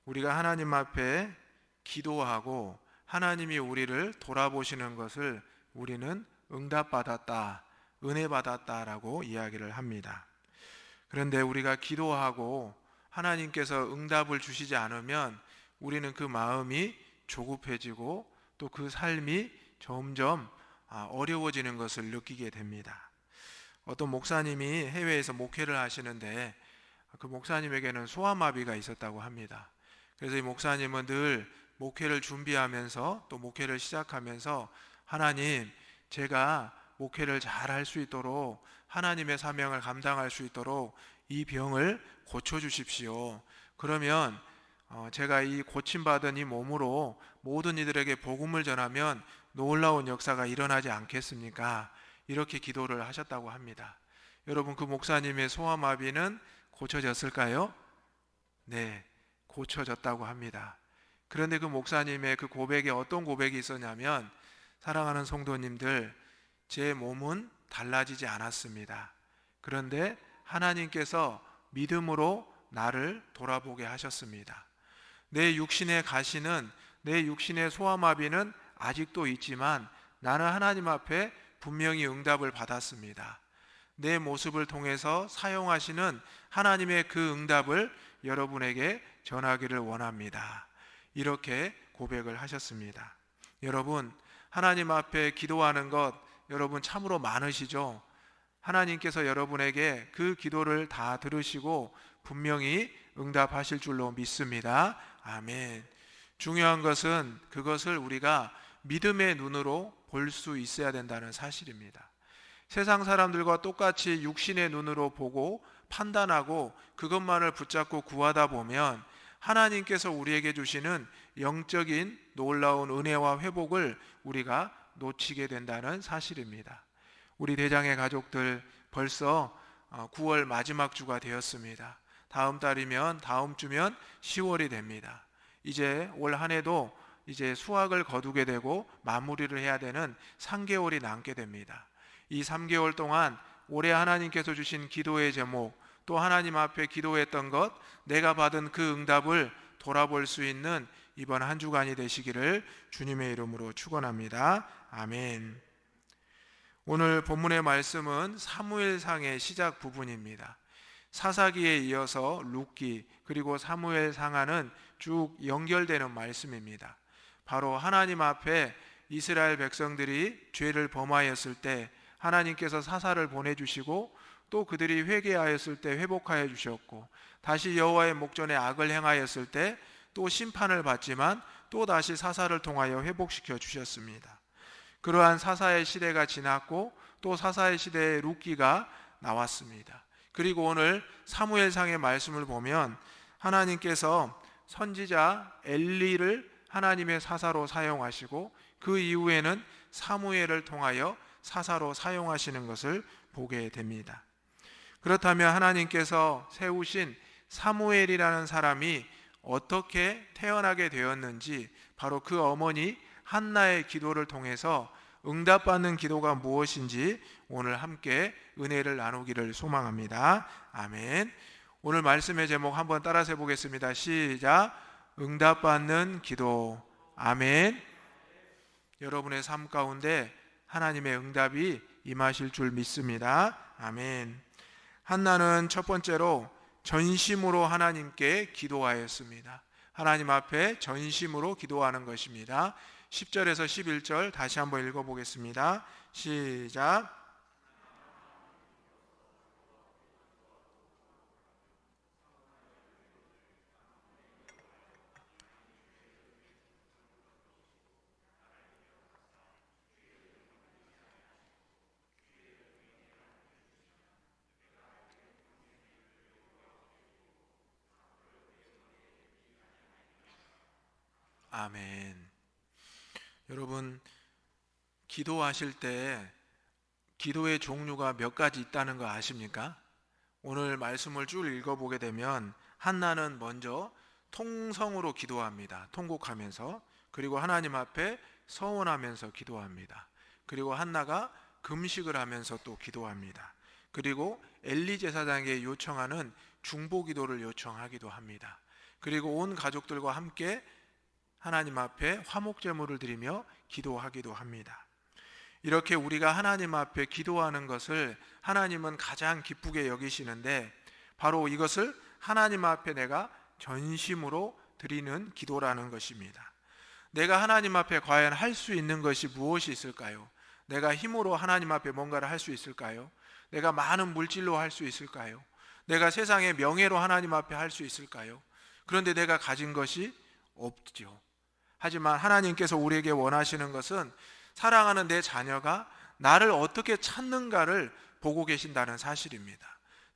우리가 하나님 앞에 기도하고 하나님이 우리를 돌아보시는 것을 우리는 응답받았다, 은혜 받았다라고 이야기를 합니다. 그런데 우리가 기도하고 하나님께서 응답을 주시지 않으면 우리는 그 마음이 조급해지고 또 그 삶이 점점 어려워지는 것을 느끼게 됩니다. 어떤 목사님이 해외에서 목회를 하시는데 그 목사님에게는 소아마비가 있었다고 합니다. 그래서 이 목사님은 늘 목회를 준비하면서 또 목회를 시작하면서 하나님, 제가 목회를 잘 할 수 있도록 하나님의 사명을 감당할 수 있도록 이 병을 고쳐주십시오. 그러면 제가 이 고침받은 이 몸으로 모든 이들에게 복음을 전하면 놀라운 역사가 일어나지 않겠습니까? 이렇게 기도를 하셨다고 합니다. 여러분, 그 목사님의 소아마비는 고쳐졌을까요? 네, 고쳐졌다고 합니다. 그런데 그 목사님의 그 고백에 어떤 고백이 있었냐면, 사랑하는 성도님들, 제 몸은 달라지지 않았습니다. 그런데 하나님께서 믿음으로 나를 돌아보게 하셨습니다. 내 육신의 가시는, 내 육신의 소아마비는 아직도 있지만 나는 하나님 앞에 분명히 응답을 받았습니다. 내 모습을 통해서 사용하시는 하나님의 그 응답을 여러분에게 전하기를 원합니다. 이렇게 고백을 하셨습니다. 여러분, 하나님 앞에 기도하는 것 여러분 참으로 많으시죠? 하나님께서 여러분에게 그 기도를 다 들으시고 분명히 응답하실 줄로 믿습니다. 아멘. 중요한 것은 그것을 우리가 믿음의 눈으로 볼 수 있어야 된다는 사실입니다. 세상 사람들과 똑같이 육신의 눈으로 보고 판단하고 그것만을 붙잡고 구하다 보면 하나님께서 우리에게 주시는 영적인 놀라운 은혜와 회복을 우리가 놓치게 된다는 사실입니다. 우리 대장의 가족들 벌써 9월 마지막 주가 되었습니다. 다음 달이면 다음 주면 10월이 됩니다. 이제 올 한 해도 이제 수확을 거두게 되고 마무리를 해야 되는 3개월이 남게 됩니다. 이 3개월 동안 올해 하나님께서 주신 기도의 제목, 또 하나님 앞에 기도했던 것, 내가 받은 그 응답을 돌아볼 수 있는 이번 한 주간이 되시기를 주님의 이름으로 축원합니다. 아멘. 오늘 본문의 말씀은 사무엘상의 시작 부분입니다. 사사기에 이어서 룻기 그리고 사무엘상하는 쭉 연결되는 말씀입니다. 바로 하나님 앞에 이스라엘 백성들이 죄를 범하였을 때 하나님께서 사사를 보내주시고 또 그들이 회개하였을 때 회복하여 주셨고, 다시 여호와의 목전에 악을 행하였을 때 또 심판을 받지만 또 다시 사사를 통하여 회복시켜 주셨습니다. 그러한 사사의 시대가 지났고 또 사사의 시대에 룻기가 나왔습니다. 그리고 오늘 사무엘상의 말씀을 보면 하나님께서 선지자 엘리를 하나님의 사사로 사용하시고 그 이후에는 사무엘을 통하여 사사로 사용하시는 것을 보게 됩니다. 그렇다면 하나님께서 세우신 사무엘이라는 사람이 어떻게 태어나게 되었는지, 바로 그 어머니 한나의 기도를 통해서 응답받는 기도가 무엇인지 오늘 함께 은혜를 나누기를 소망합니다. 아멘. 오늘 말씀의 제목 한번 따라서 해보겠습니다. 시작. 응답받는 기도. 아멘. 여러분의 삶 가운데 하나님의 응답이 임하실 줄 믿습니다. 아멘. 한나는 첫 번째로 전심으로 하나님께 기도하였습니다. 하나님 앞에 전심으로 기도하는 것입니다. 10절에서 11절 다시 한번 읽어보겠습니다. 시작. 아멘. 여러분, 기도하실 때 기도의 종류가 몇 가지 있다는 거 아십니까? 오늘 말씀을 쭉 읽어보게 되면 한나는 먼저 통성으로 기도합니다. 통곡하면서. 그리고 하나님 앞에 서원하면서 기도합니다. 그리고 한나가 금식을 하면서 또 기도합니다. 그리고 엘리 제사장에게 요청하는 중보 기도를 요청하기도 합니다. 그리고 온 가족들과 함께 하나님 앞에 화목제물을 드리며 기도하기도 합니다. 이렇게 우리가 하나님 앞에 기도하는 것을 하나님은 가장 기쁘게 여기시는데, 바로 이것을 하나님 앞에 내가 전심으로 드리는 기도라는 것입니다. 내가 하나님 앞에 과연 할 수 있는 것이 무엇이 있을까요? 내가 힘으로 하나님 앞에 뭔가를 할 수 있을까요? 내가 많은 물질로 할 수 있을까요? 내가 세상의 명예로 하나님 앞에 할 수 있을까요? 그런데 내가 가진 것이 없죠. 하지만 하나님께서 우리에게 원하시는 것은 사랑하는 내 자녀가 나를 어떻게 찾는가를 보고 계신다는 사실입니다.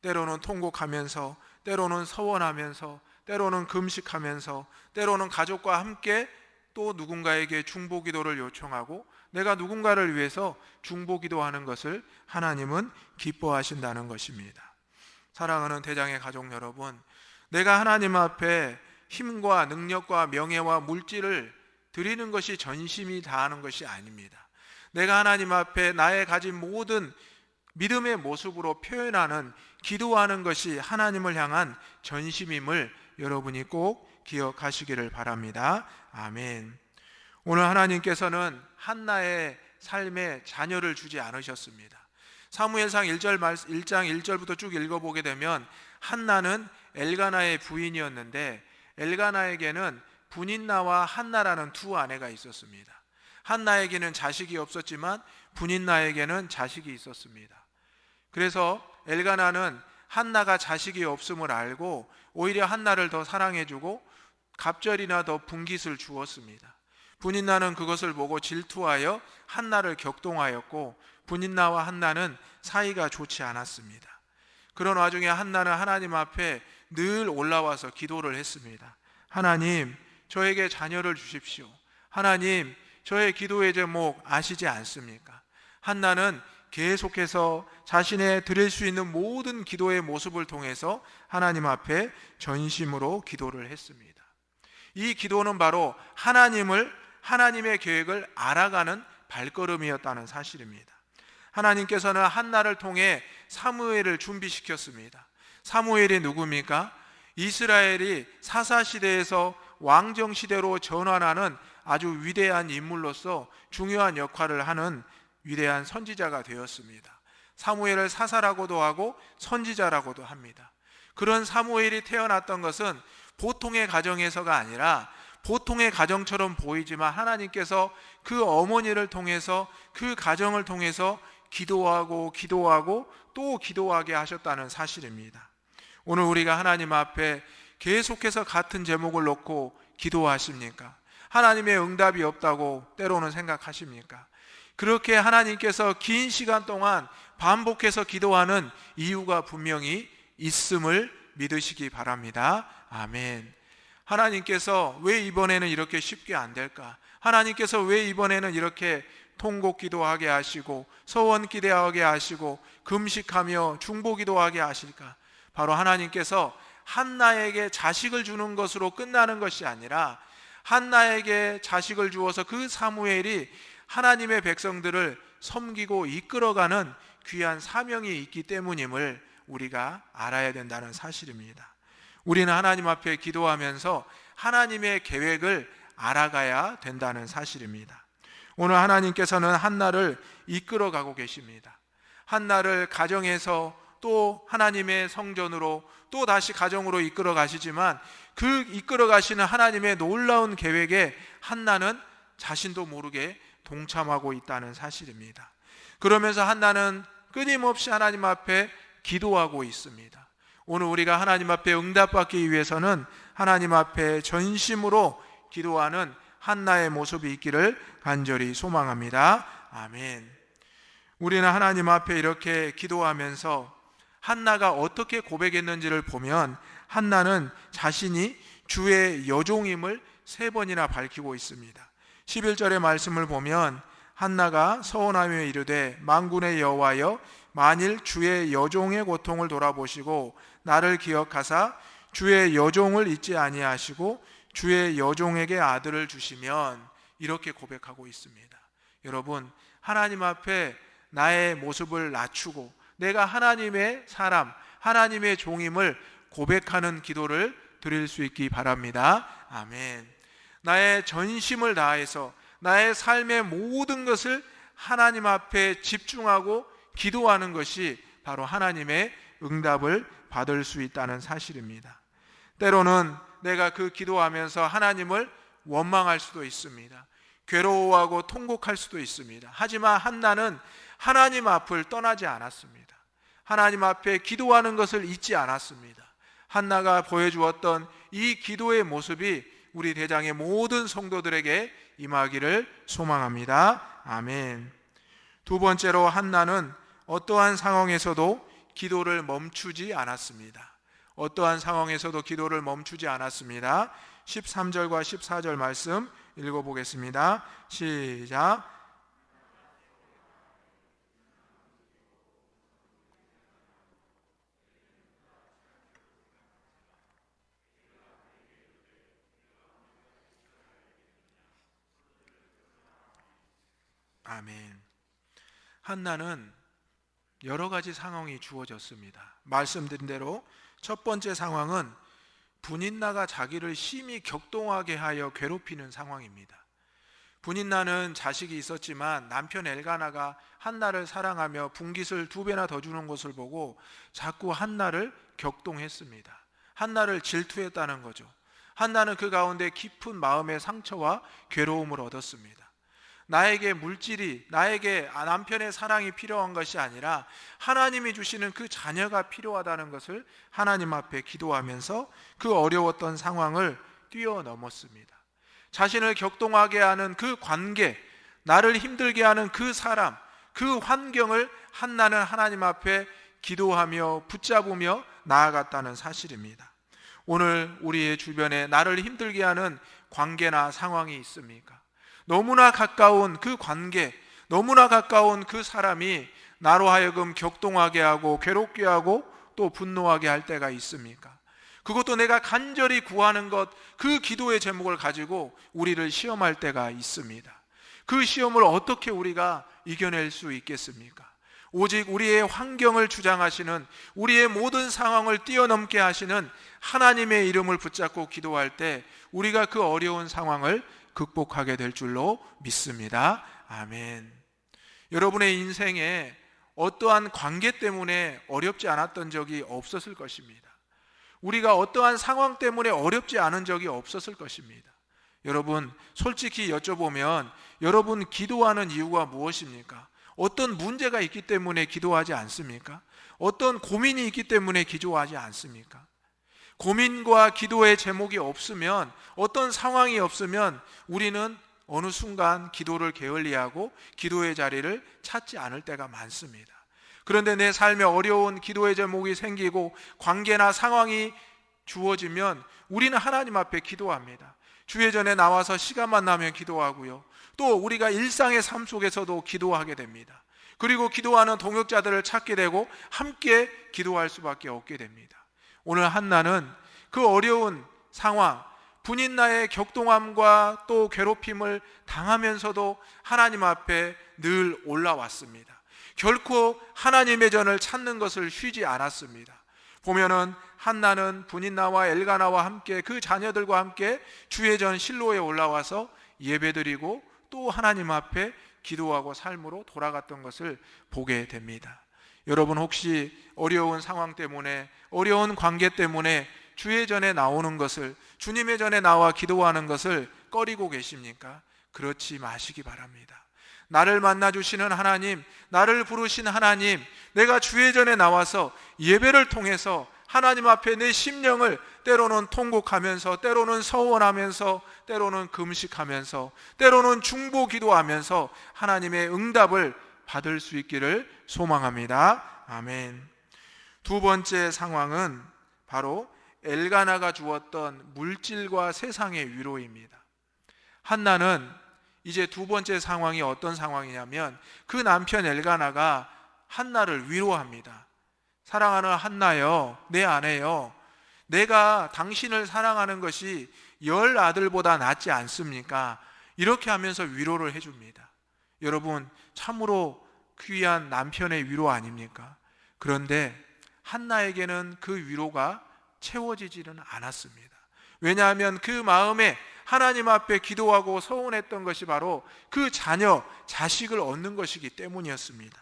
때로는 통곡하면서, 때로는 서원하면서, 때로는 금식하면서, 때로는 가족과 함께 또 누군가에게 중보기도를 요청하고 내가 누군가를 위해서 중보기도하는 것을 하나님은 기뻐하신다는 것입니다. 사랑하는 대장의 가족 여러분, 내가 하나님 앞에 힘과 능력과 명예와 물질을 드리는 것이 전심이 다하는 것이 아닙니다. 내가 하나님 앞에 나의 가진 모든 믿음의 모습으로 표현하는, 기도하는 것이 하나님을 향한 전심임을 여러분이 꼭 기억하시기를 바랍니다. 아멘. 오늘 하나님께서는 한나의 삶에 자녀를 주지 않으셨습니다. 사무엘상 1장 1절부터 쭉 읽어보게 되면 한나는 엘가나의 부인이었는데, 엘가나에게는 분인나와 한나라는 두 아내가 있었습니다. 한나에게는 자식이 없었지만 분인나에게는 자식이 있었습니다. 그래서 엘가나는 한나가 자식이 없음을 알고 오히려 한나를 더 사랑해주고 갑절이나 더 분깃을 주었습니다. 분인나는 그것을 보고 질투하여 한나를 격동하였고, 분인나와 한나는 사이가 좋지 않았습니다. 그런 와중에 한나는 하나님 앞에 늘 올라와서 기도를 했습니다. 하나님, 저에게 자녀를 주십시오. 하나님, 저의 기도의 제목 아시지 않습니까? 한나는 계속해서 자신의 드릴 수 있는 모든 기도의 모습을 통해서 하나님 앞에 전심으로 기도를 했습니다. 이 기도는 바로 하나님의 계획을 알아가는 발걸음이었다는 사실입니다. 하나님께서는 한나를 통해 사무엘을 준비시켰습니다. 사무엘이 누굽니까? 이스라엘이 사사시대에서 왕정시대로 전환하는 아주 위대한 인물로서 중요한 역할을 하는 위대한 선지자가 되었습니다. 사무엘을 사사라고도 하고 선지자라고도 합니다. 그런 사무엘이 태어났던 것은 보통의 가정에서가 아니라, 보통의 가정처럼 보이지만 하나님께서 그 어머니를 통해서, 그 가정을 통해서 기도하고 또 기도하게 하셨다는 사실입니다. 오늘 우리가 하나님 앞에 계속해서 같은 제목을 놓고 기도하십니까? 하나님의 응답이 없다고 때로는 생각하십니까? 그렇게 하나님께서 긴 시간 동안 반복해서 기도하는 이유가 분명히 있음을 믿으시기 바랍니다. 아멘. 하나님께서 왜 이번에는 이렇게 쉽게 안 될까? 하나님께서 왜 이번에는 이렇게 통곡 기도하게 하시고 서원 기도하게 하시고 금식하며 중보 기도하게 하실까? 바로 하나님께서 한나에게 자식을 주는 것으로 끝나는 것이 아니라, 한나에게 자식을 주어서 그 사무엘이 하나님의 백성들을 섬기고 이끌어가는 귀한 사명이 있기 때문임을 우리가 알아야 된다는 사실입니다. 우리는 하나님 앞에 기도하면서 하나님의 계획을 알아가야 된다는 사실입니다. 오늘 하나님께서는 한나를 이끌어가고 계십니다. 한나를 가정에서 또 하나님의 성전으로 또 다시 가정으로 이끌어 가시지만, 그 이끌어 가시는 하나님의 놀라운 계획에 한나는 자신도 모르게 동참하고 있다는 사실입니다. 그러면서 한나는 끊임없이 하나님 앞에 기도하고 있습니다. 오늘 우리가 하나님 앞에 응답받기 위해서는 하나님 앞에 전심으로 기도하는 한나의 모습이 있기를 간절히 소망합니다. 아멘. 우리는 하나님 앞에 이렇게 기도하면서 한나가 어떻게 고백했는지를 보면, 한나는 자신이 주의 여종임을 3번이나 밝히고 있습니다. 11절의 말씀을 보면 한나가 서원하며 이르되, 만군의 여호와여, 만일 주의 여종의 고통을 돌아보시고 나를 기억하사 주의 여종을 잊지 아니하시고 주의 여종에게 아들을 주시면, 이렇게 고백하고 있습니다. 여러분, 하나님 앞에 나의 모습을 낮추고 내가 하나님의 사람, 하나님의 종임을 고백하는 기도를 드릴 수 있기 바랍니다. 아멘. 나의 전심을 다해서 나의 삶의 모든 것을 하나님 앞에 집중하고 기도하는 것이 바로 하나님의 응답을 받을 수 있다는 사실입니다. 때로는 내가 그 기도하면서 하나님을 원망할 수도 있습니다. 괴로워하고 통곡할 수도 있습니다. 하지만 한나는 하나님 앞을 떠나지 않았습니다. 하나님 앞에 기도하는 것을 잊지 않았습니다. 한나가 보여주었던 이 기도의 모습이 우리 대장의 모든 성도들에게 임하기를 소망합니다. 아멘. 두 번째로 한나는 어떠한 상황에서도 기도를 멈추지 않았습니다. 어떠한 상황에서도 기도를 멈추지 않았습니다. 13절과 14절 말씀 읽어보겠습니다. 시작. 아멘. 한나는 여러 가지 상황이 주어졌습니다. 말씀드린 대로 첫 번째 상황은 분인나가 자기를 심히 격동하게 하여 괴롭히는 상황입니다. 분인나는 자식이 있었지만 남편 엘가나가 한나를 사랑하며 분깃을 2배나 더 주는 것을 보고 자꾸 한나를 격동했습니다. 한나를 질투했다는 거죠. 한나는 그 가운데 깊은 마음의 상처와 괴로움을 얻었습니다. 나에게 물질이, 나에게 남편의 사랑이 필요한 것이 아니라 하나님이 주시는 그 자녀가 필요하다는 것을 하나님 앞에 기도하면서 그 어려웠던 상황을 뛰어넘었습니다. 자신을 격동하게 하는 그 관계, 나를 힘들게 하는 그 사람, 그 환경을 한나는 하나님 앞에 기도하며 붙잡으며 나아갔다는 사실입니다. 오늘 우리의 주변에 나를 힘들게 하는 관계나 상황이 있습니까? 너무나 가까운 그 관계, 너무나 가까운 그 사람이 나로 하여금 격동하게 하고 괴롭게 하고 또 분노하게 할 때가 있습니까? 그것도 내가 간절히 구하는 것, 그 기도의 제목을 가지고 우리를 시험할 때가 있습니다. 그 시험을 어떻게 우리가 이겨낼 수 있겠습니까? 오직 우리의 환경을 주장하시는, 우리의 모든 상황을 뛰어넘게 하시는 하나님의 이름을 붙잡고 기도할 때 우리가 그 어려운 상황을 극복하게 될 줄로 믿습니다. 아멘. 여러분의 인생에 어떠한 관계 때문에 어렵지 않았던 적이 없었을 것입니다. 우리가 어떠한 상황 때문에 어렵지 않은 적이 없었을 것입니다. 여러분, 솔직히 여쭤보면 여러분 기도하는 이유가 무엇입니까? 어떤 문제가 있기 때문에 기도하지 않습니까? 어떤 고민이 있기 때문에 기도하지 않습니까? 고민과 기도의 제목이 없으면, 어떤 상황이 없으면 우리는 어느 순간 기도를 게을리하고 기도의 자리를 찾지 않을 때가 많습니다. 그런데 내 삶에 어려운 기도의 제목이 생기고 관계나 상황이 주어지면 우리는 하나님 앞에 기도합니다. 주회전에 나와서 시간만 나면 기도하고요, 또 우리가 일상의 삶 속에서도 기도하게 됩니다. 그리고 기도하는 동역자들을 찾게 되고 함께 기도할 수밖에 없게 됩니다. 오늘 한나는 그 어려운 상황, 분인나의 격동함과 또 괴롭힘을 당하면서도 하나님 앞에 늘 올라왔습니다. 결코 하나님의 전을 찾는 것을 쉬지 않았습니다. 보면은 한나는 분인나와 엘가나와 함께 그 자녀들과 함께 주의 전 실로에 올라와서 예배드리고 또 하나님 앞에 기도하고 삶으로 돌아갔던 것을 보게 됩니다. 여러분, 혹시 어려운 상황 때문에, 어려운 관계 때문에 주의 전에 나오는 것을, 주님의 전에 나와 기도하는 것을 꺼리고 계십니까? 그렇지 마시기 바랍니다. 나를 만나주시는 하나님, 나를 부르신 하나님, 내가 주의 전에 나와서 예배를 통해서 하나님 앞에 내 심령을 때로는 통곡하면서, 때로는 서원하면서, 때로는 금식하면서, 때로는 중보 기도하면서 하나님의 응답을 받을 수 있기를 소망합니다. 아멘. 두 번째 상황은 바로 엘가나가 주었던 물질과 세상의 위로입니다. 한나는 이제 두 번째 상황이 어떤 상황이냐면 그 남편 엘가나가 한나를 위로합니다. 사랑하는 한나여, 내 아내여, 내가 당신을 사랑하는 것이 10 아들보다 낫지 않습니까? 이렇게 하면서 위로를 해줍니다. 여러분, 참으로 귀한 남편의 위로 아닙니까? 그런데 한나에게는 그 위로가 채워지지는 않았습니다. 왜냐하면 그 마음에 하나님 앞에 기도하고 서원했던 것이 바로 그 자녀, 자식을 얻는 것이기 때문이었습니다.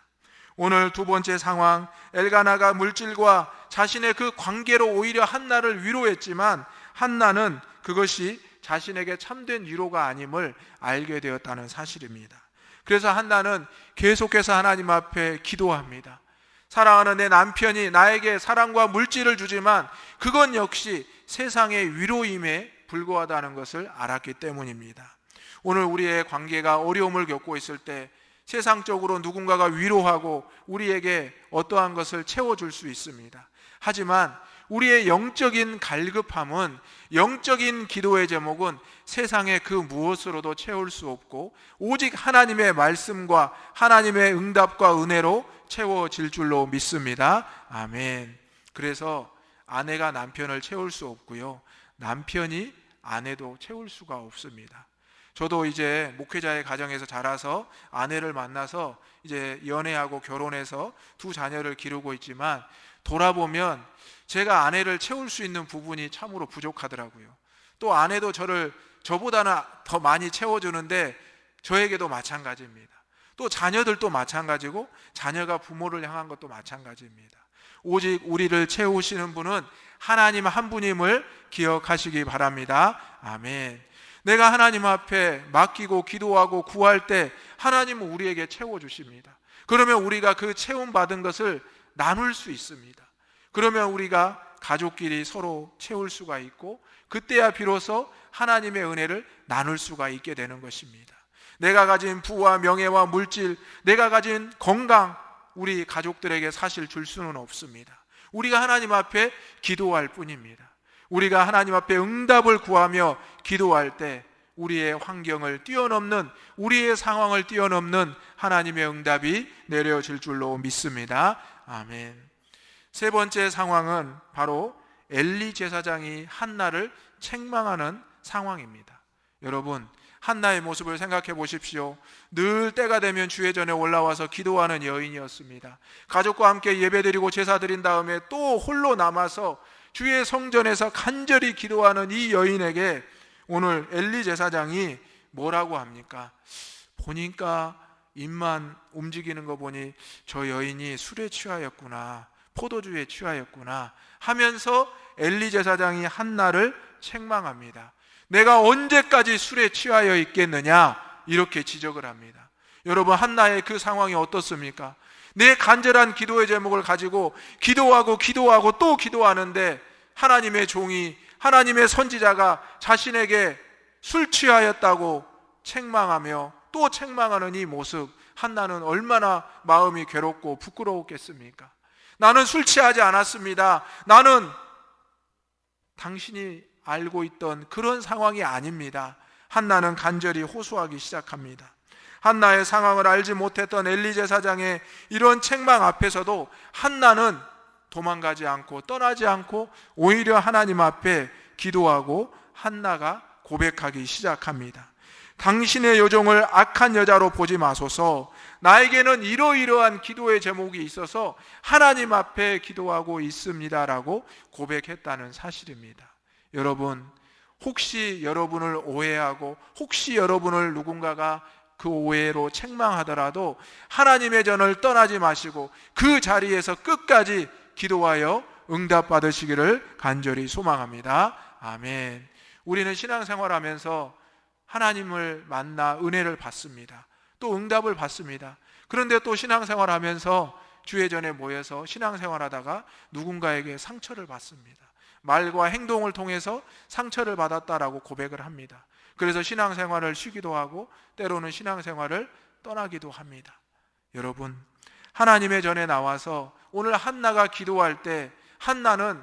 오늘 두 번째 상황, 엘가나가 물질과 자신의 그 관계로 오히려 한나를 위로했지만 한나는 그것이 자신에게 참된 위로가 아님을 알게 되었다는 사실입니다. 그래서 한나는 계속해서 하나님 앞에 기도합니다. 사랑하는 내 남편이 나에게 사랑과 물질을 주지만 그건 역시 세상의 위로임에 불과하다는 것을 알았기 때문입니다. 오늘 우리의 관계가 어려움을 겪고 있을 때 세상적으로 누군가가 위로하고 우리에게 어떠한 것을 채워줄 수 있습니다. 하지만 우리의 영적인 갈급함은, 영적인 기도의 제목은 세상의 그 무엇으로도 채울 수 없고 오직 하나님의 말씀과 하나님의 응답과 은혜로 채워질 줄로 믿습니다. 아멘. 그래서 아내가 남편을 채울 수 없고요, 남편이 아내도 채울 수가 없습니다. 저도 이제 목회자의 가정에서 자라서 아내를 만나서 이제 연애하고 결혼해서 두 자녀를 기르고 있지만 돌아보면 제가 아내를 채울 수 있는 부분이 참으로 부족하더라고요. 또 아내도 저보다는 더 많이 채워주는데 저에게도 마찬가지입니다. 또 자녀들도 마찬가지고 자녀가 부모를 향한 것도 마찬가지입니다. 오직 우리를 채우시는 분은 하나님 한 분임을 기억하시기 바랍니다. 아멘. 내가 하나님 앞에 맡기고 기도하고 구할 때 하나님은 우리에게 채워주십니다. 그러면 우리가 그 채움받은 것을 나눌 수 있습니다. 그러면 우리가 가족끼리 서로 채울 수가 있고 그때야 비로소 하나님의 은혜를 나눌 수가 있게 되는 것입니다. 내가 가진 부와 명예와 물질, 내가 가진 건강, 우리 가족들에게 사실 줄 수는 없습니다. 우리가 하나님 앞에 기도할 뿐입니다. 우리가 하나님 앞에 응답을 구하며 기도할 때 우리의 환경을 뛰어넘는, 우리의 상황을 뛰어넘는 하나님의 응답이 내려질 줄로 믿습니다. 아멘. 세 번째 상황은 바로 엘리 제사장이 한나를 책망하는 상황입니다. 여러분, 한나의 모습을 생각해 보십시오. 늘 때가 되면 주의 전에 올라와서 기도하는 여인이었습니다. 가족과 함께 예배드리고 제사 드린 다음에 또 홀로 남아서 주의 성전에서 간절히 기도하는 이 여인에게 오늘 엘리 제사장이 뭐라고 합니까? 보니까 입만 움직이는 거 보니 저 여인이 술에 취하였구나, 포도주에 취하였구나 하면서 엘리 제사장이 한나를 책망합니다. 내가 언제까지 술에 취하여 있겠느냐, 이렇게 지적을 합니다. 여러분, 한나의 그 상황이 어떻습니까? 내 간절한 기도의 제목을 가지고 기도하고 또 기도하는데 하나님의 종이, 하나님의 선지자가 자신에게 술 취하였다고 책망하며 또 책망하는 이 모습, 한나는 얼마나 마음이 괴롭고 부끄러웠겠습니까? 나는 술 취하지 않았습니다. 나는 당신이 알고 있던 그런 상황이 아닙니다. 한나는 간절히 호소하기 시작합니다. 한나의 상황을 알지 못했던 엘리 제사장의 이런 책망 앞에서도 한나는 도망가지 않고 떠나지 않고 오히려 하나님 앞에 기도하고 한나가 고백하기 시작합니다. 당신의 여종을 악한 여자로 보지 마소서. 나에게는 이러이러한 기도의 제목이 있어서 하나님 앞에 기도하고 있습니다라고 고백했다는 사실입니다. 여러분, 혹시 여러분을 오해하고 혹시 여러분을 누군가가 그 오해로 책망하더라도 하나님의 전을 떠나지 마시고 그 자리에서 끝까지 기도하여 응답받으시기를 간절히 소망합니다. 아멘. 우리는 신앙생활하면서 하나님을 만나 은혜를 받습니다. 또 응답을 받습니다. 그런데 또 신앙생활하면서 주의 전에 모여서 신앙생활하다가 누군가에게 상처를 받습니다. 말과 행동을 통해서 상처를 받았다라고 고백을 합니다. 그래서 신앙생활을 쉬기도 하고 때로는 신앙생활을 떠나기도 합니다. 여러분, 하나님의 전에 나와서 오늘 한나가 기도할 때 한나는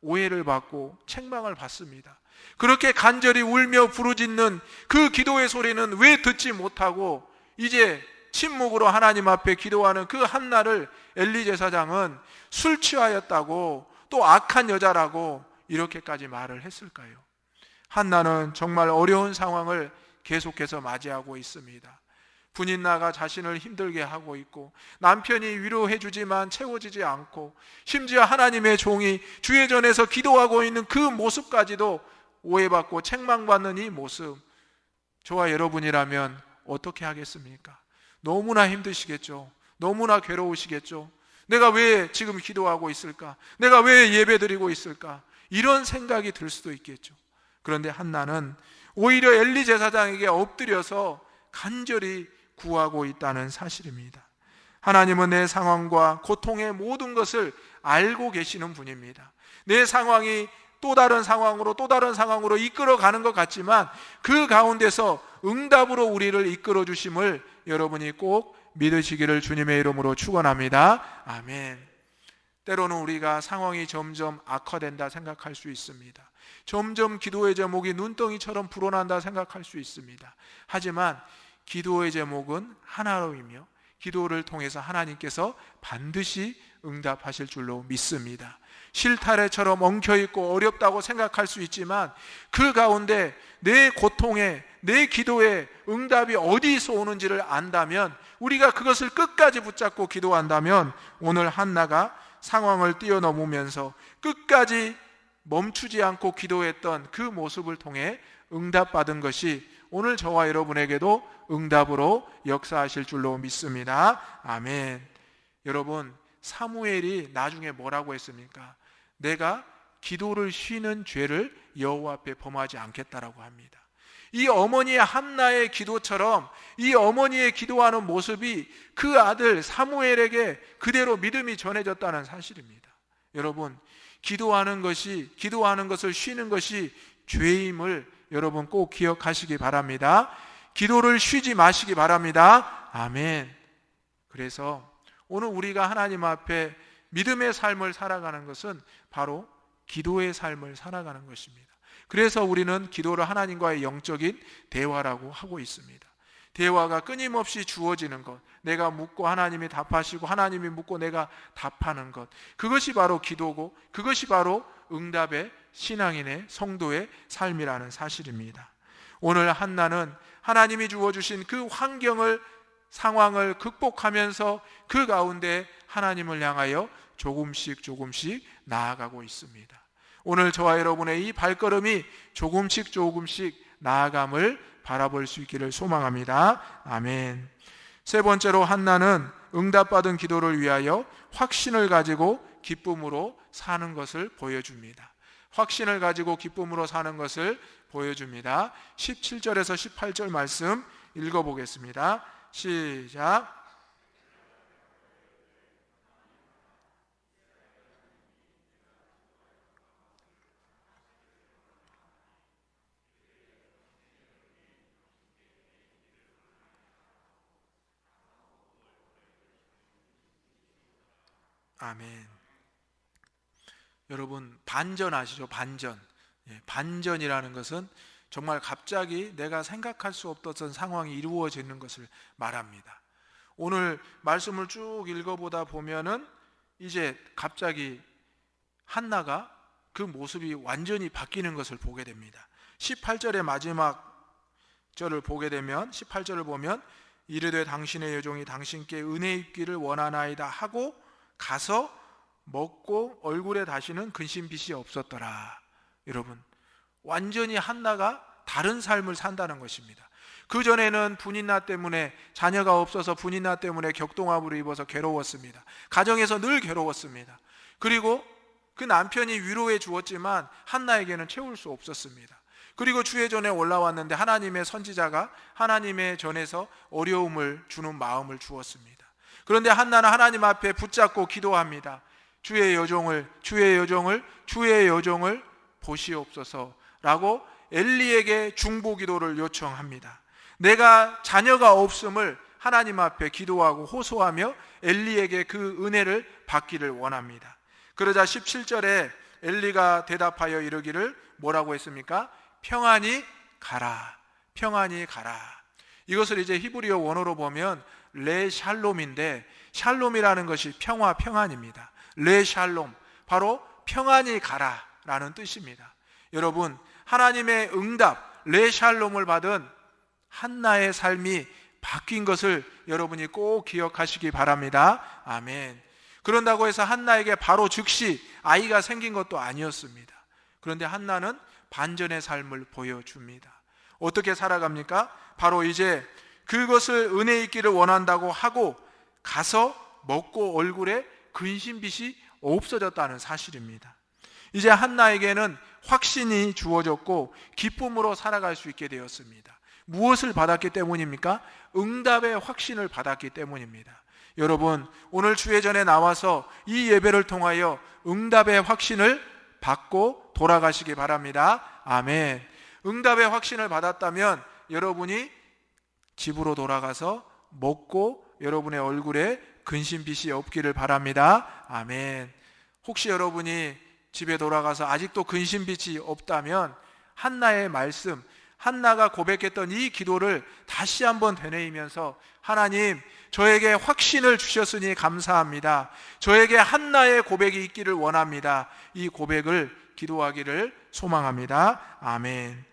오해를 받고 책망을 받습니다. 그렇게 간절히 울며 부르짖는 그 기도의 소리는 왜 듣지 못하고 이제 침묵으로 하나님 앞에 기도하는 그 한나를 엘리 제사장은 술 취하였다고 또 악한 여자라고 이렇게까지 말을 했을까요? 한나는 정말 어려운 상황을 계속해서 맞이하고 있습니다. 분인나가 자신을 힘들게 하고 있고, 남편이 위로해 주지만 채워지지 않고, 심지어 하나님의 종이 주의 전에서 기도하고 있는 그 모습까지도 오해받고 책망받는 이 모습, 저와 여러분이라면 어떻게 하겠습니까? 너무나 힘드시겠죠. 너무나 괴로우시겠죠. 내가 왜 지금 기도하고 있을까? 내가 왜 예배드리고 있을까? 이런 생각이 들 수도 있겠죠. 그런데 한나는 오히려 엘리 제사장에게 엎드려서 간절히 구하고 있다는 사실입니다. 하나님은 내 상황과 고통의 모든 것을 알고 계시는 분입니다. 내 상황이 또 다른 상황으로 이끌어가는 것 같지만 그 가운데서 응답으로 우리를 이끌어 주심을 여러분이 꼭 믿으시기를 주님의 이름으로 축원합니다. 아멘. 때로는 우리가 상황이 점점 악화된다 생각할 수 있습니다. 점점 기도의 제목이 눈덩이처럼 불어난다 생각할 수 있습니다. 하지만 기도의 제목은 하나로이며 기도를 통해서 하나님께서 반드시 응답하실 줄로 믿습니다. 실타래처럼 엉켜있고 어렵다고 생각할 수 있지만 그 가운데 내 고통에, 내 기도에 응답이 어디서 오는지를 안다면, 우리가 그것을 끝까지 붙잡고 기도한다면, 오늘 한나가 상황을 뛰어넘으면서 끝까지 멈추지 않고 기도했던 그 모습을 통해 응답받은 것이 오늘 저와 여러분에게도 응답으로 역사하실 줄로 믿습니다. 아멘. 여러분, 사무엘이 나중에 뭐라고 했습니까? 내가 기도를 쉬는 죄를 여호와 앞에 범하지 않겠다라고 합니다. 이 어머니의 한나의 기도처럼 이 어머니의 기도하는 모습이 그 아들 사무엘에게 그대로 믿음이 전해졌다는 사실입니다. 여러분, 기도하는 것을 쉬는 것이 죄임을 여러분 꼭 기억하시기 바랍니다. 기도를 쉬지 마시기 바랍니다. 아멘. 그래서 오늘 우리가 하나님 앞에 믿음의 삶을 살아가는 것은 바로 기도의 삶을 살아가는 것입니다. 그래서 우리는 기도를 하나님과의 영적인 대화라고 하고 있습니다. 대화가 끊임없이 주어지는 것, 내가 묻고 하나님이 답하시고 하나님이 묻고 내가 답하는 것, 그것이 바로 기도고 그것이 바로 응답의 신앙인의 성도의 삶이라는 사실입니다. 오늘 한나는 하나님이 주어주신 그 상황을 극복하면서 그 가운데 하나님을 향하여 조금씩 나아가고 있습니다. 오늘 저와 여러분의 이 발걸음이 조금씩 나아감을 바라볼 수 있기를 소망합니다. 아멘. 세 번째로 한나는 응답받은 기도를 위하여 확신을 가지고 기쁨으로 사는 것을 보여줍니다. 확신을 가지고 기쁨으로 사는 것을 보여줍니다. 17절에서 18절 말씀 읽어보겠습니다. 시작. 아멘. 여러분, 반전 아시죠? 반전. 반전이라는 것은 정말 갑자기 내가 생각할 수 없었던 상황이 이루어지는 것을 말합니다. 오늘 말씀을 쭉 읽어보다 보면은 이제 갑자기 한나가 그 모습이 완전히 바뀌는 것을 보게 됩니다. 18절의 마지막 절을 보게 되면 18절을 보면 이르되 당신의 여종이 당신께 은혜 입기를 원하나이다 하고 가서 먹고 얼굴에 다시는 근심빛이 없었더라. 여러분, 완전히 한나가 다른 삶을 산다는 것입니다. 그전에는 분인나 때문에, 자녀가 없어서 분인나 때문에 격동함을 입어서 괴로웠습니다. 가정에서 늘 괴로웠습니다. 그리고 그 남편이 위로해 주었지만 한나에게는 채울 수 없었습니다. 그리고 주의 전에 올라왔는데 하나님의 선지자가 하나님의 전에서 어려움을 주는 마음을 주었습니다. 그런데 한나는 하나님 앞에 붙잡고 기도합니다. 주의 여종을 보시옵소서라고 엘리에게 중보 기도를 요청합니다. 내가 자녀가 없음을 하나님 앞에 기도하고 호소하며 엘리에게 그 은혜를 받기를 원합니다. 그러자 17절에 엘리가 대답하여 이르기를 뭐라고 했습니까? 평안히 가라. 이것을 이제 히브리어 원어로 보면 레샬롬인데, 샬롬이라는 것이 평안입니다. 레샬롬, 바로 평안히 가라라는 뜻입니다. 여러분, 하나님의 응답 레샬롬을 받은 한나의 삶이 바뀐 것을 여러분이 꼭 기억하시기 바랍니다. 아멘. 그런다고 해서 한나에게 바로 즉시 아이가 생긴 것도 아니었습니다. 그런데 한나는 반전의 삶을 보여줍니다. 어떻게 살아갑니까? 바로 이제 그것을 은혜 있기를 원한다고 하고 가서 먹고 얼굴에 근심빛이 없어졌다는 사실입니다. 이제 한나에게는 확신이 주어졌고 기쁨으로 살아갈 수 있게 되었습니다. 무엇을 받았기 때문입니까? 응답의 확신을 받았기 때문입니다. 여러분, 오늘 주회전에 나와서 이 예배를 통하여 응답의 확신을 받고 돌아가시기 바랍니다. 아멘. 응답의 확신을 받았다면 여러분이 집으로 돌아가서 먹고 여러분의 얼굴에 근심빛이 없기를 바랍니다. 아멘. 혹시 여러분이 집에 돌아가서 아직도 근심빛이 없다면 한나의 말씀, 한나가 고백했던 이 기도를 다시 한번 되뇌이면서 하나님, 저에게 확신을 주셨으니 감사합니다. 저에게 한나의 고백이 있기를 원합니다. 이 고백을 기도하기를 소망합니다. 아멘.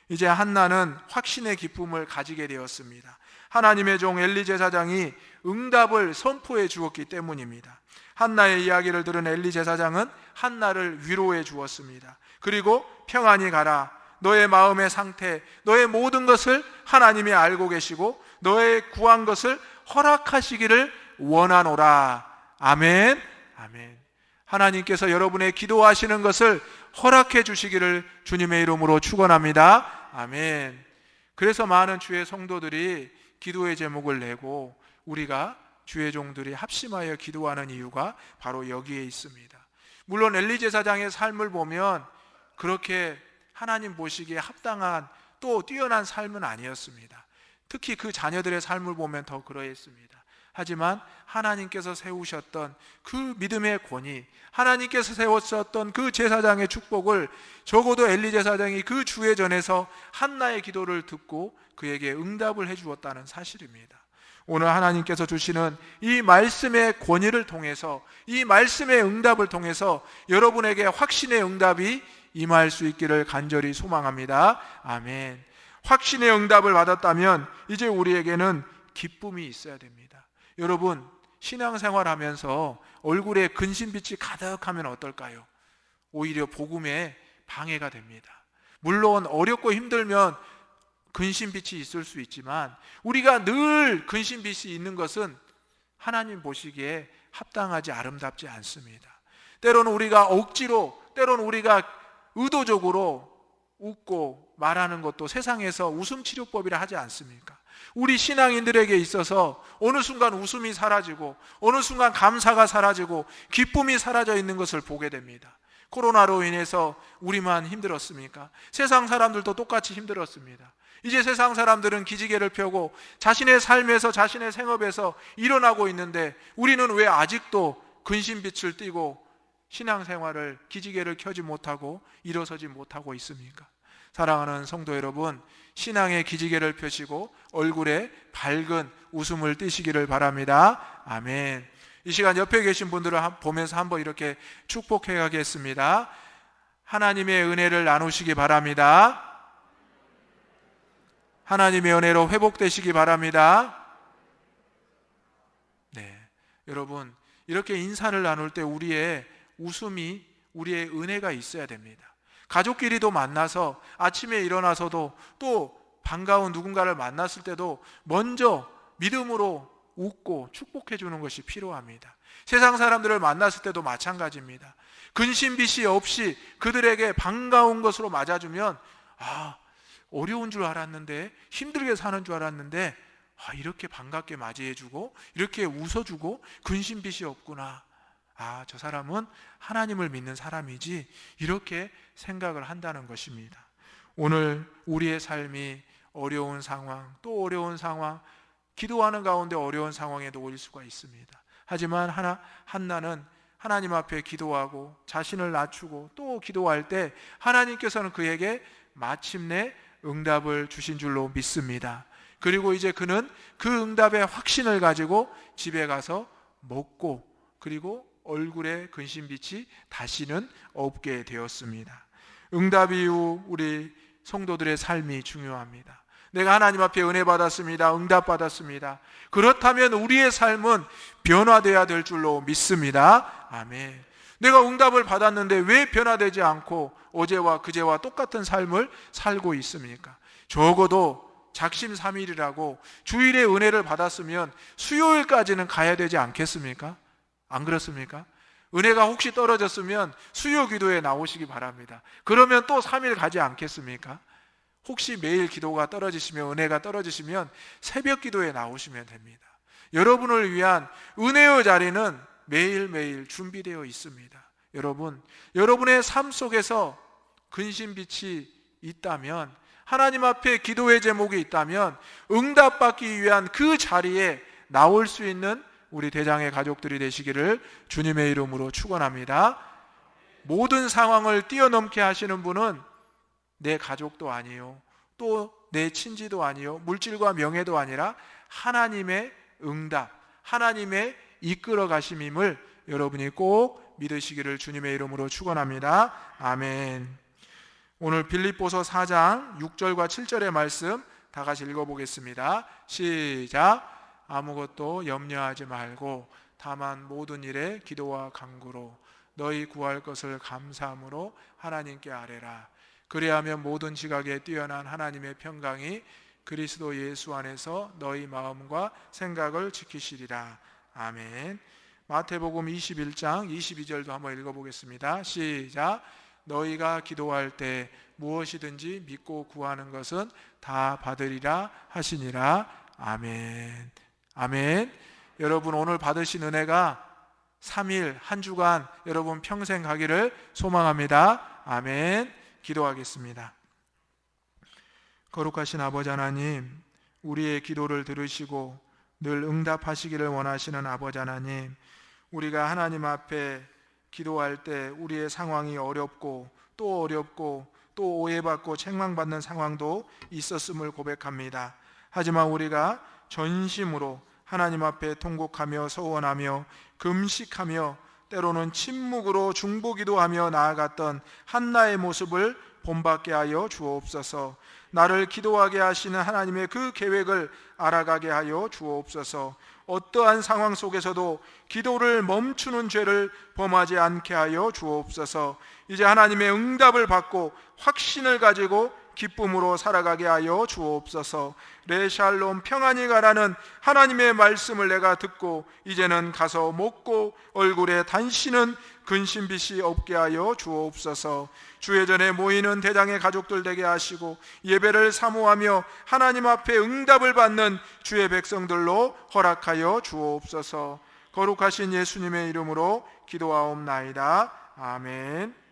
이제 한나는 확신의 기쁨을 가지게 되었습니다. 하나님의 종 엘리 제사장이 응답을 선포해 주었기 때문입니다. 한나의 이야기를 들은 엘리 제사장은 한나를 위로해 주었습니다. 그리고 평안히 가라. 너의 마음의 상태, 너의 모든 것을 하나님이 알고 계시고 너의 구한 것을 허락하시기를 원하노라. 아멘. 아멘. 하나님께서 여러분의 기도하시는 것을 허락해 주시기를 주님의 이름으로 축원합니다. 아멘. 그래서 많은 주의 성도들이 기도의 제목을 내고 우리가 주의 종들이 합심하여 기도하는 이유가 바로 여기에 있습니다. 물론 엘리 제사장의 삶을 보면 그렇게 하나님 보시기에 합당한 또 뛰어난 삶은 아니었습니다. 특히 그 자녀들의 삶을 보면 더 그러했습니다. 하지만 하나님께서 세우셨던 그 믿음의 권위, 하나님께서 세웠었던 그 제사장의 축복을 적어도 엘리 제사장이 그 주회전에서 한나의 기도를 듣고 그에게 응답을 해주었다는 사실입니다. 오늘 하나님께서 주시는 이 말씀의 권위를 통해서, 이 말씀의 응답을 통해서 여러분에게 확신의 응답이 임할 수 있기를 간절히 소망합니다. 아멘. 확신의 응답을 받았다면 이제 우리에게는 기쁨이 있어야 됩니다. 여러분, 신앙생활하면서 얼굴에 근심빛이 가득하면 어떨까요? 오히려 복음에 방해가 됩니다. 물론 어렵고 힘들면 근심빛이 있을 수 있지만 우리가 늘 근심빛이 있는 것은 하나님 보시기에 합당하지 아름답지 않습니다. 때로는 우리가 억지로, 때로는 우리가 의도적으로 웃고 말하는 것도 세상에서 웃음 치료법이라 하지 않습니까? 우리 신앙인들에게 있어서 어느 순간 웃음이 사라지고 어느 순간 감사가 사라지고 기쁨이 사라져 있는 것을 보게 됩니다. 코로나로 인해서 우리만 힘들었습니까? 세상 사람들도 똑같이 힘들었습니다. 이제 세상 사람들은 기지개를 펴고 자신의 삶에서, 자신의 생업에서 일어나고 있는데 우리는 왜 아직도 근심빛을 띠고 신앙생활을, 기지개를 켜지 못하고 일어서지 못하고 있습니까? 사랑하는 성도 여러분, 신앙의 기지개를 펴시고 얼굴에 밝은 웃음을 띠시기를 바랍니다. 아멘. 이 시간 옆에 계신 분들을 보면서 한번 이렇게 축복해 가겠습니다. 하나님의 은혜를 나누시기 바랍니다. 하나님의 은혜로 회복되시기 바랍니다. 네, 여러분, 이렇게 인사를 나눌 때 우리의 웃음이, 우리의 은혜가 있어야 됩니다. 가족끼리도 만나서 아침에 일어나서도 또 반가운 누군가를 만났을 때도 먼저 믿음으로 웃고 축복해 주는 것이 필요합니다. 세상 사람들을 만났을 때도 마찬가지입니다. 근심빛이 없이 그들에게 반가운 것으로 맞아주면 어려운 줄 알았는데, 힘들게 사는 줄 알았는데 이렇게 반갑게 맞이해주고 이렇게 웃어주고 근심빛이 없구나, 저 사람은 하나님을 믿는 사람이지, 이렇게 생각을 한다는 것입니다. 오늘 우리의 삶이 어려운 상황, 또 어려운 상황, 기도하는 가운데 어려운 상황에 놓일 수가 있습니다. 하지만 한나는 하나님 앞에 기도하고 자신을 낮추고 또 기도할 때 하나님께서는 그에게 마침내 응답을 주신 줄로 믿습니다. 그리고 이제 그는 그 응답의 확신을 가지고 집에 가서 먹고 그리고 얼굴에 근심빛이 다시는 없게 되었습니다. 응답 이후 우리 성도들의 삶이 중요합니다. 내가 하나님 앞에 은혜 받았습니다. 응답 받았습니다. 그렇다면 우리의 삶은 변화되어야 될 줄로 믿습니다. 아멘. 내가 응답을 받았는데 왜 변화되지 않고 어제와 그제와 똑같은 삶을 살고 있습니까? 적어도 작심삼일이라고 주일에 은혜를 받았으면 수요일까지는 가야 되지 않겠습니까? 안 그렇습니까? 은혜가 혹시 떨어졌으면 수요 기도에 나오시기 바랍니다. 그러면 또 3일 가지 않겠습니까? 혹시 매일 기도가 떨어지시면, 은혜가 떨어지시면 새벽 기도에 나오시면 됩니다. 여러분을 위한 은혜의 자리는 매일매일 준비되어 있습니다. 여러분, 여러분의 삶 속에서 근심빛이 있다면, 하나님 앞에 기도의 제목이 있다면 응답받기 위한 그 자리에 나올 수 있는 우리 대장의 가족들이 되시기를 주님의 이름으로 축원합니다. 모든 상황을 뛰어넘게 하시는 분은 내 가족도 아니요, 또 내 친지도 아니요, 물질과 명예도 아니라 하나님의 응답, 하나님의 이끌어 가심임을 여러분이 꼭 믿으시기를 주님의 이름으로 축원합니다. 아멘. 오늘 빌립보서 4장 6절과 7절의 말씀 다 같이 읽어보겠습니다. 시작. 아무것도 염려하지 말고 다만 모든 일에 기도와 간구로 너희 구할 것을 감사함으로 하나님께 아뢰라. 그리하면 모든 지각에 뛰어난 하나님의 평강이 그리스도 예수 안에서 너희 마음과 생각을 지키시리라. 아멘. 마태복음 21장 22절도 한번 읽어보겠습니다. 시작. 너희가 기도할 때 무엇이든지 믿고 구하는 것은 다 받으리라 하시니라. 아멘. 아멘. 여러분, 오늘 받으신 은혜가 3일 한 주간 여러분 평생 가기를 소망합니다. 아멘. 기도하겠습니다. 거룩하신 아버지 하나님, 우리의 기도를 들으시고 늘 응답하시기를 원하시는 아버지 하나님, 우리가 하나님 앞에 기도할 때 우리의 상황이 어렵고 또 오해받고 책망받는 상황도 있었음을 고백합니다. 하지만 우리가 전심으로 하나님 앞에 통곡하며 서원하며 금식하며 때로는 침묵으로 중보기도하며 나아갔던 한나의 모습을 본받게 하여 주옵소서. 나를 기도하게 하시는 하나님의 그 계획을 알아가게 하여 주옵소서. 어떠한 상황 속에서도 기도를 멈추는 죄를 범하지 않게 하여 주옵소서. 이제 하나님의 응답을 받고 확신을 가지고 기쁨으로 살아가게 하여 주옵소서. 레샬롬 평안히 가라는 하나님의 말씀을 내가 듣고 이제는 가서 먹고 얼굴에 단시는 근심빛이 없게 하여 주옵소서. 주의 전에 모이는 대장의 가족들 되게 하시고 예배를 사모하며 하나님 앞에 응답을 받는 주의 백성들로 허락하여 주옵소서. 거룩하신 예수님의 이름으로 기도하옵나이다. 아멘.